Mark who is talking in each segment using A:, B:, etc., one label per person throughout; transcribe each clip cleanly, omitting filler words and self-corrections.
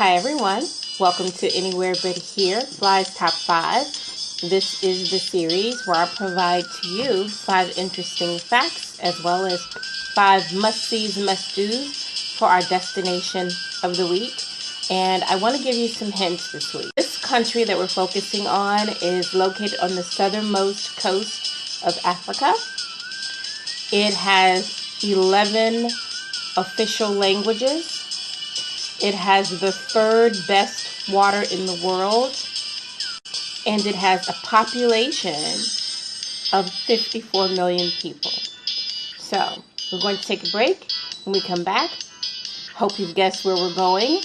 A: Hi everyone, welcome to Anywhere But Here, Fly's Top 5. This is the series where I provide to you 5 interesting facts as well as 5 must-sees, must-dos for our destination of the week. And I want to give you some hints this week. This country that we're focusing on is located on the southernmost coast of Africa. It has 11 official languages. It has the 3rd best water in the world, and it has a population of 54 million people. So, we're going to take a break. When we come back, hope you've guessed where we're going.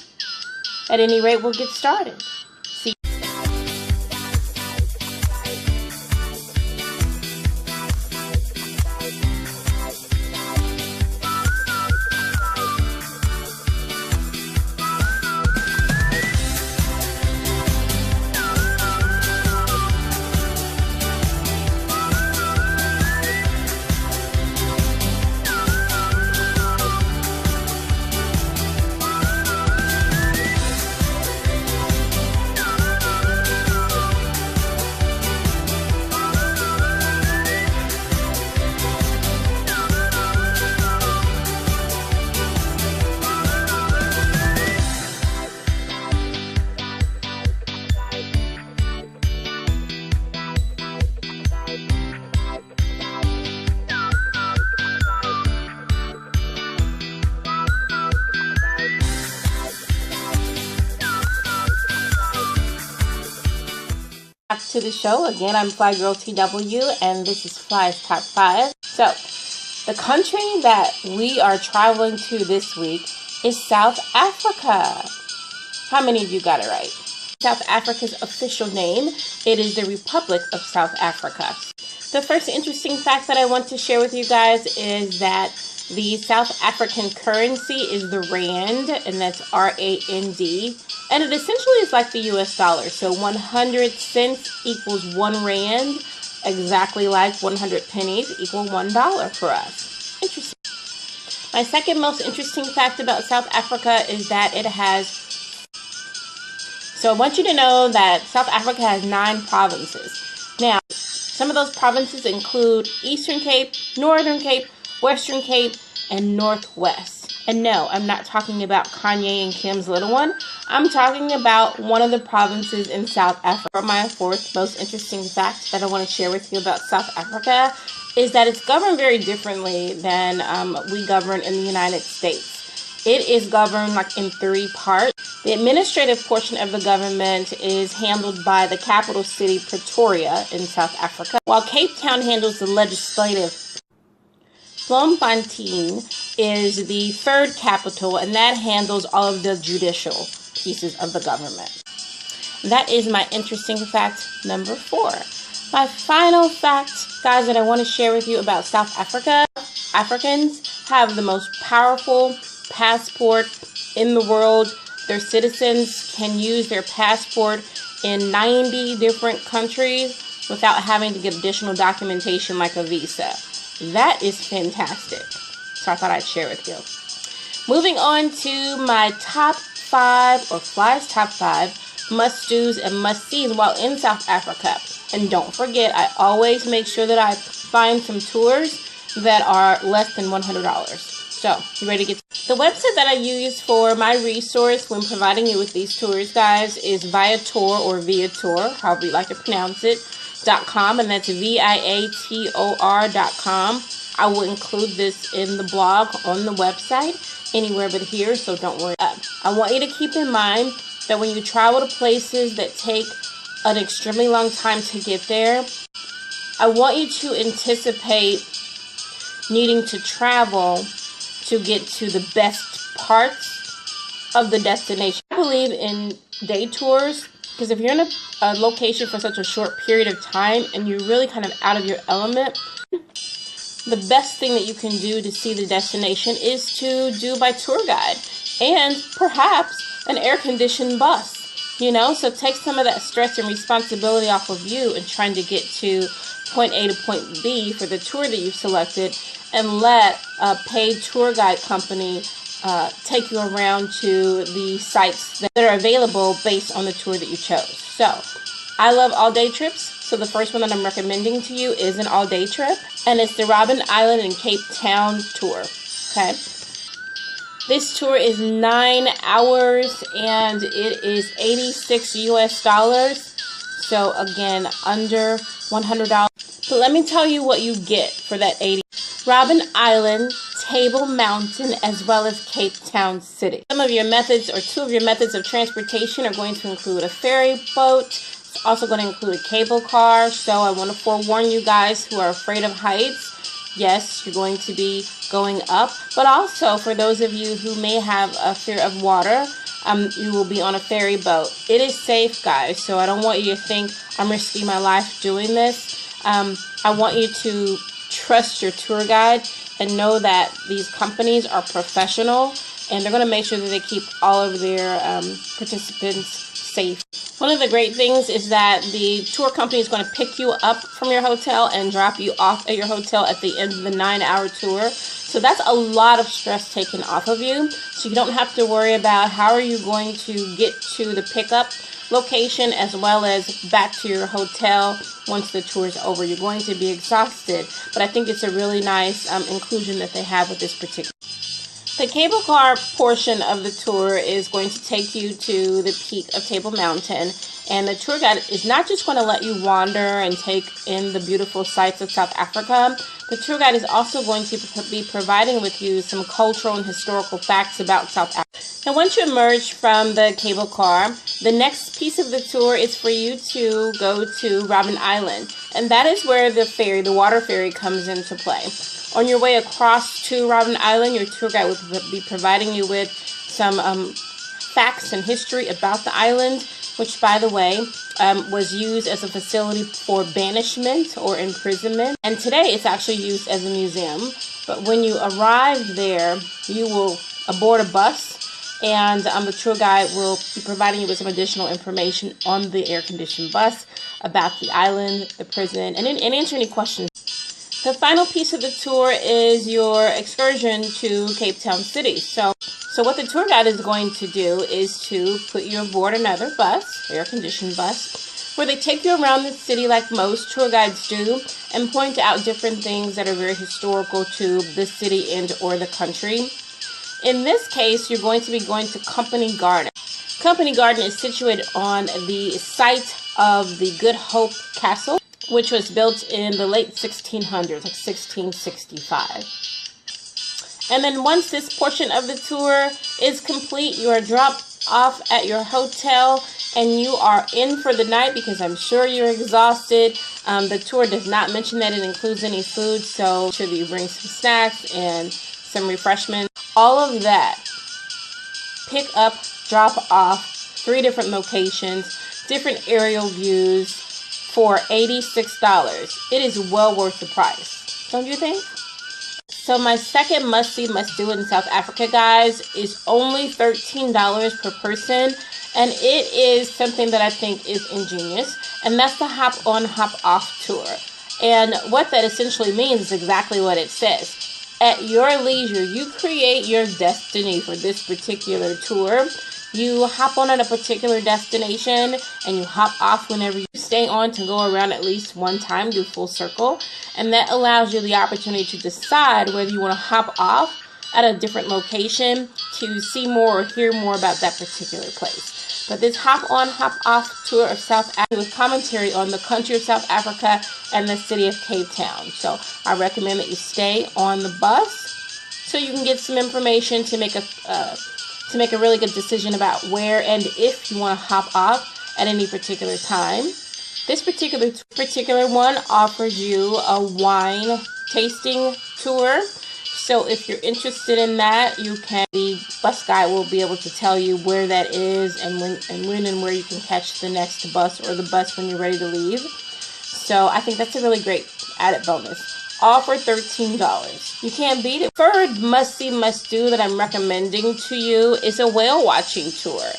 A: At any rate, we'll get started. See you. Back to the show. Again, I'm Fly Girl TW, and this is Fly's Top 5. So, the country that we are traveling to this week is South Africa. How many of you got it right? South Africa's official name, it is the Republic of South Africa. The first interesting fact that I want to share with you guys is that the South African currency is the rand, and that's R-A-N-D. And it essentially is like the US dollar. So 100 cents equals 1 rand, exactly like 100 pennies equal $1 for us. Interesting. My second most interesting fact about South Africa is that it has... So I want you to know that South Africa has 9 provinces. Now, some of those provinces include Eastern Cape, Northern Cape, Western Cape, and Northwest. And no, I'm not talking about Kanye and Kim's little one. I'm talking about one of the provinces in South Africa. My 4th most interesting fact that I want to share with you about South Africa is that it's governed very differently than we govern in the United States. It is governed like in 3 parts. The administrative portion of the government is handled by the capital city, Pretoria, in South Africa, while Cape Town handles the legislative. Bloemfontein is the 3rd capital, and that handles all of the judicial pieces of the government. That is my interesting fact number 4. My final fact, guys, that I want to share with you about South Africa. Africans have the most powerful passport in the world. Their citizens can use their passport in 90 different countries without having to get additional documentation like a visa. That is fantastic. So I thought I'd share with you. Moving on to my top 5 or Fly's top 5 must-dos and must-sees while in South Africa. And don't forget, I always make sure that I find some tours that are less than $100. So, you ready to get the website that I use for my resource when providing you with these tours, guys, is Viator or Viator, however you like to pronounce it. .com, and that's viator.com. I will include this in the blog on the website, Anywhere But Here, so don't worry. I want you to keep in mind that when you travel to places that take an extremely long time to get there, I want you to anticipate needing to travel to get to the best parts of the destination. I believe in day tours, because if you're in a location for such a short period of time and you're really kind of out of your element, the best thing that you can do to see the destination is to do by tour guide and perhaps an air-conditioned bus, you know? So take some of that stress and responsibility off of you in trying to get to point A to point B for the tour that you've selected, and let a paid tour guide company take you around to the sites that are available based on the tour that you chose. So I love all-day trips, so the first one that I'm recommending to you is an all-day trip, and it's the Robben Island and Cape Town tour. Okay, this tour is 9 hours and it is $86 US. So again, under $100. But let me tell you what you get for that $80. Robben Island, Table Mountain, as well as Cape Town City. Some of your methods, or two of your methods of transportation, are going to include a ferry boat. It's also going to include a cable car. So I want to forewarn you guys who are afraid of heights. Yes, you're going to be going up. But also for those of you who may have a fear of water, you will be on a ferry boat. It is safe, guys. So I don't want you to think I'm risking my life doing this. I want you to trust your tour guide and know that these companies are professional and they're going to make sure that they keep all of their participants safe. One of the great things is that the tour company is going to pick you up from your hotel and drop you off at your hotel at the end of the 9-hour tour. So that's a lot of stress taken off of you. So you don't have to worry about how are you going to get to the pickup location as well as back to your hotel once the tour is over. You're going to be exhausted, but I think it's a really nice inclusion that they have with this particular. The cable car portion of the tour is going to take you to the peak of Table Mountain, and the tour guide is not just going to let you wander and take in the beautiful sights of South Africa. The tour guide is also going to be providing with you some cultural and historical facts about South Africa. And once you emerge from the cable car, the next piece of the tour is for you to go to Robben Island, and that is where the ferry, the water ferry, comes into play. On your way across to Robben Island, your tour guide will be providing you with some facts and history about the island, which, by the way, was used as a facility for banishment or imprisonment. And today it's actually used as a museum. But when you arrive there, you will board a bus, and the tour guide will be providing you with some additional information on the air-conditioned bus about the island, the prison, and answer any questions. The final piece of the tour is your excursion to Cape Town City. So what the tour guide is going to do is to put you aboard another bus, air-conditioned bus, where they take you around the city like most tour guides do and point out different things that are very historical to the city and or the country. In this case, you're going to be going to Company Garden. Company Garden is situated on the site of the Good Hope Castle, which was built in the late 1600s, like 1665. And then once this portion of the tour is complete, you are dropped off at your hotel and you are in for the night because I'm sure you're exhausted. The tour does not mention that it includes any food, so should you bring some snacks and some refreshments. All of that, pick up, drop off, 3 different locations, different aerial views, for $86. It is well worth the price, don't you think? So my second must-see, must-do in South Africa, guys, is only $13 per person, and it is something that I think is ingenious, and that's the hop-on, hop-off tour. And what that essentially means is exactly what it says. At your leisure, you create your destiny for this particular tour. You hop on at a particular destination and you hop off whenever you stay on to go around at least one time, do full circle. And that allows you the opportunity to decide whether you want to hop off at a different location to see more or hear more about that particular place. But this hop on, hop off tour of South Africa with commentary on the country of South Africa and the city of Cape Town. So I recommend that you stay on the bus so you can get some information to make a really good decision about where and if you want to hop off at any particular time. This particular one offers you a wine tasting tour. So if you're interested in that, the bus guide will be able to tell you where that is and when and where you can catch the next bus or the bus when you're ready to leave. So I think that's a really great added bonus. All for $13. You can't beat it. Third must-see, must-do that I'm recommending to you is a whale watching tour.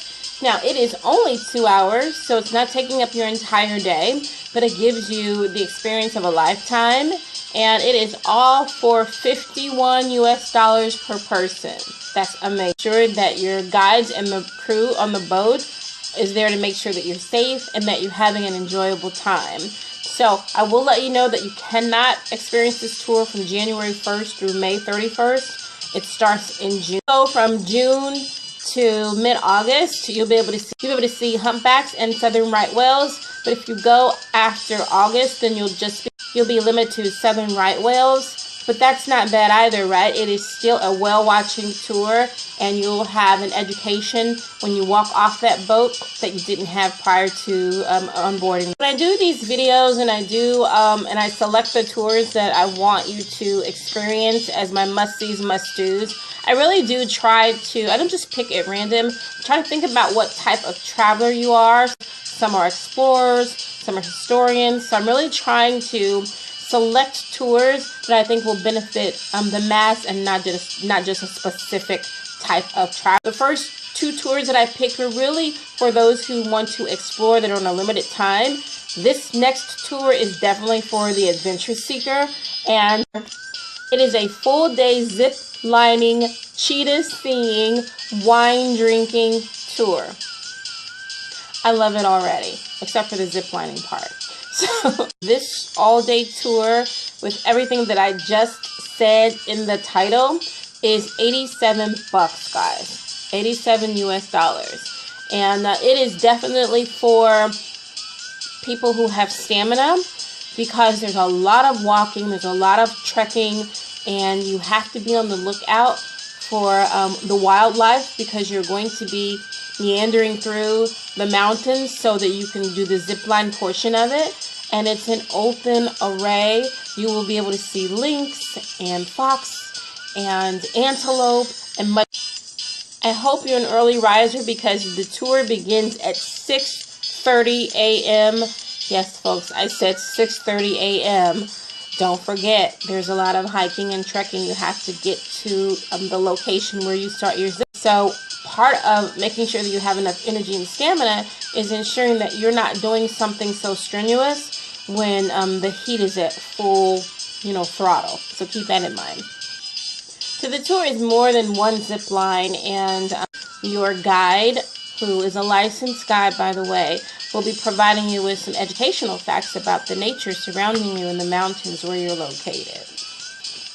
A: Now, it is only 2 hours, so it's not taking up your entire day, but it gives you the experience of a lifetime, and it is all for $51 US per person. That's amazing. Sure that your guides and the crew on the boat is there to make sure that you're safe and that you're having an enjoyable time. So I will let you know that you cannot experience this tour from January 1st through May 31st. It starts in June. So from June to mid-August, you'll be able to see humpbacks and southern right whales. But if you go after August, then you'll be limited to southern right whales. But that's not bad either, right? It is still a whale-watching tour, and you'll have an education when you walk off that boat that you didn't have prior to onboarding. When I do these videos and I select the tours that I want you to experience as my must-sees, must-dos, I really do try to, I don't just pick at random, try to think about what type of traveler you are. Some are explorers, some are historians, so I'm really trying to select tours that I think will benefit the mass and not just a specific type of travel. The first 2 tours that I picked were really for those who want to explore that are on a limited time. This next tour is definitely for the adventure seeker, and it is a full day zip lining, cheetah seeing, wine drinking tour. I love it already, except for the zip lining part. So this all-day tour with everything that I just said in the title is $87, guys. $87 US. And it is definitely for people who have stamina, because there's a lot of walking, there's a lot of trekking, and you have to be on the lookout for the wildlife, because you're going to be meandering through the mountains so that you can do the zip line portion of it. And it's an open array. You will be able to see lynx and fox and antelope and much. I hope you're an early riser, because the tour begins at 6:30 a.m. Yes, folks, I said 6:30 a.m. Don't forget, there's a lot of hiking and trekking. You have to get to the location where you start your zip. So part of making sure that you have enough energy and stamina is ensuring that you're not doing something so strenuous when the heat is at full, throttle. So keep that in mind. So the tour is more than one zip line, and your guide, who is a licensed guide, by the way, will be providing you with some educational facts about the nature surrounding you in the mountains where you're located.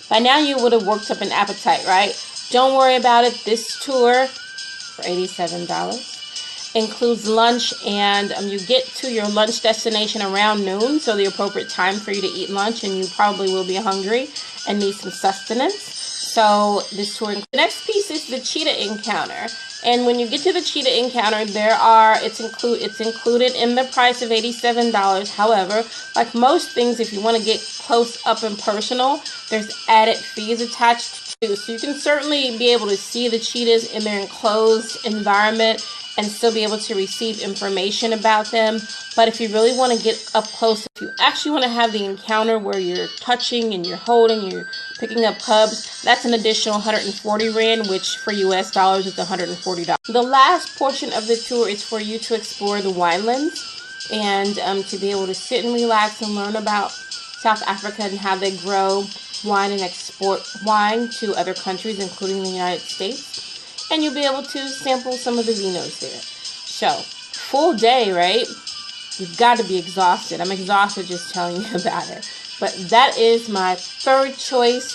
A: By now you would have worked up an appetite, right? Don't worry about it. This tour for $87 includes lunch, and you get to your lunch destination around noon, so the appropriate time for you to eat lunch, and you probably will be hungry and need some sustenance. So this tour, the next piece is the cheetah encounter. And when you get to the cheetah encounter, it's included in the price of $87. However, like most things, if you want to get close up and personal, there's added fees attached to. So you can certainly be able to see the cheetahs in their enclosed environment and still be able to receive information about them. But if you really want to get up close, if you actually want to have the encounter where you're touching and you're holding, you're picking up cubs, that's an additional 140 Rand, which for US dollars is $140. The last portion of the tour is for you to explore the winelands and to be able to sit and relax and learn about South Africa and how they grow wine and export wine to other countries, including the United States. And you'll be able to sample some of the vinos there. So, full day, right? You've got to be exhausted. I'm exhausted just telling you about it. But that is my third choice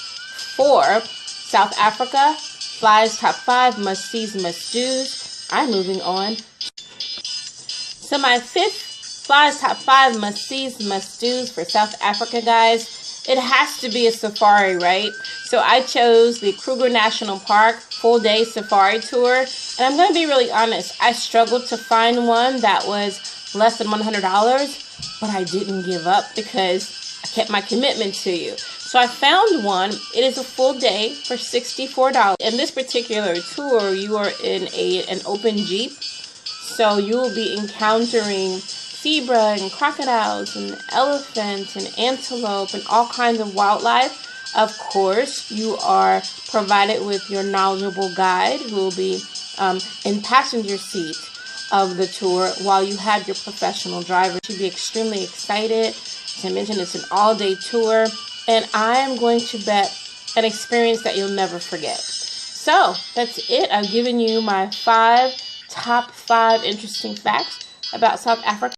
A: for South Africa. Fly's top 5 must-sees, must-dos. I'm moving on. So my fifth Fly's top 5 must-sees, must-dos for South Africa, guys. It has to be a safari, right? So I chose the Kruger National Park full day safari tour. And I'm going to be really honest. I struggled to find one that was less than $100, but I didn't give up because I kept my commitment to you. So I found one. It is a full day for $64. In this particular tour, you are in an open Jeep. So you will be encountering zebra and crocodiles and elephants and antelope and all kinds of wildlife. Of course, you are provided with your knowledgeable guide who will be in passenger seat. of the tour while you have your professional driver. You should be extremely excited. As I mentioned, it's an all-day tour, and I am going to bet an experience that you'll never forget. So that's it. I've given you my top five interesting facts about South Africa.